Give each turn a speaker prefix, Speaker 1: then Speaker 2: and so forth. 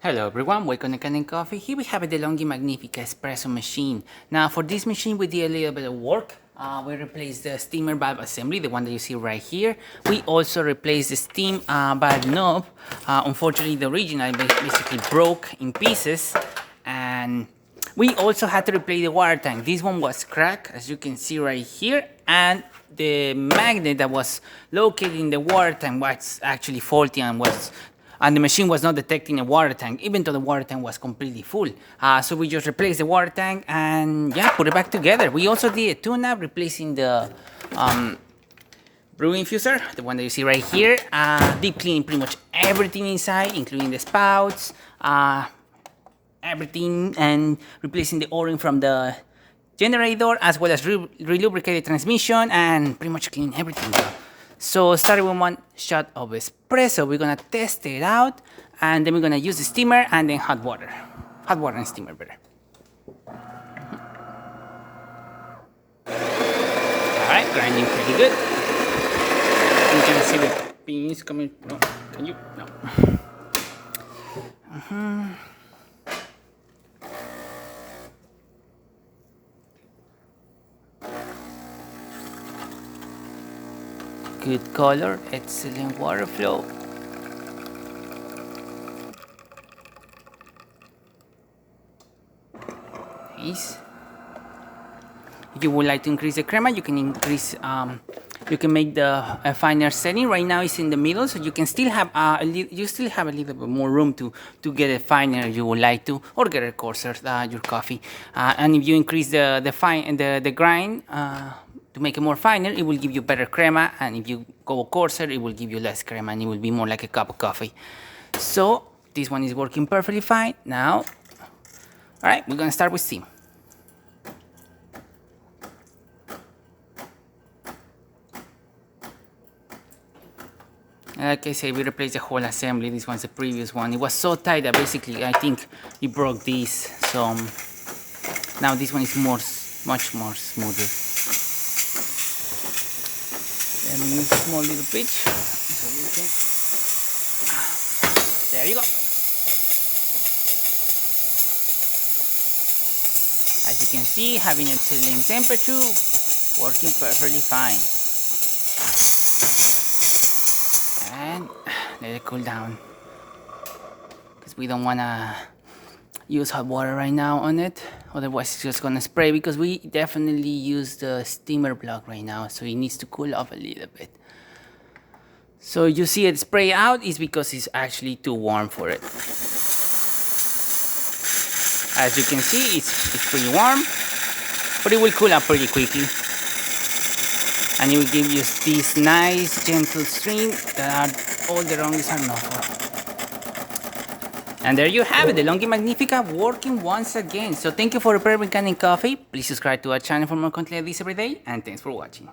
Speaker 1: Hello everyone, welcome to Kanen Coffee. Here we have a DeLonghi Magnifica Espresso machine. Now for this machine we did a little bit of work. We replaced the steamer valve assembly, the one that you see right here. We also replaced the steam valve knob. Unfortunately the original basically broke in pieces. And we also had to replace the water tank. This one was cracked, as you can see right here. And the magnet that was located in the water tank was actually faulty and the machine was not detecting a water tank, even though the water tank was completely full. So we just replaced the water tank and yeah, put it back together. We also did a tune-up, replacing the brew infuser, the one that you see right here. Deep cleaning pretty much everything inside, including the spouts, everything, and replacing the O-ring from the generator, as well as re-lubricated transmission, and pretty much clean everything. So starting with one shot of espresso, we're gonna test it out, and then we're gonna use the steamer and then hot water and steamer better. All right, grinding pretty good. You can see the beans coming. No, can you? No. Good color, excellent water flow. Nice. If you would like to increase the crema, you can increase. You can make a finer setting. Right now it's in the middle, so you can still have a little bit more room to get it finer if you would like to, or get it coarser your coffee. And if you increase the grind. To make it more finer, it will give you better crema, and if you go coarser, it will give you less crema, and it will be more like a cup of coffee. So this one is working perfectly fine. Now, all right, we're gonna start with steam. Like I said, we replaced the whole assembly. This one's the previous one. It was so tight that basically I think it broke this. So now this one is much more smoother. Let me use a small little pitch so you can. There you go. As you can see, having excellent temperature, working perfectly fine. And let it cool down, because we don't want to use hot water right now on it, otherwise it's just gonna spray, because we definitely use the steamer block right now, so it needs to cool off a little bit. So you see it spray out is because it's actually too warm for it. As you can see, it's pretty warm, but it will cool up pretty quickly, and it will give you this nice gentle stream that all the DeLonghis are known for. And there you have it, the DeLonghi Magnifica working once again. So thank you for preparing Kanen Coffee. Please subscribe to our channel for more content like this every day, and thanks for watching.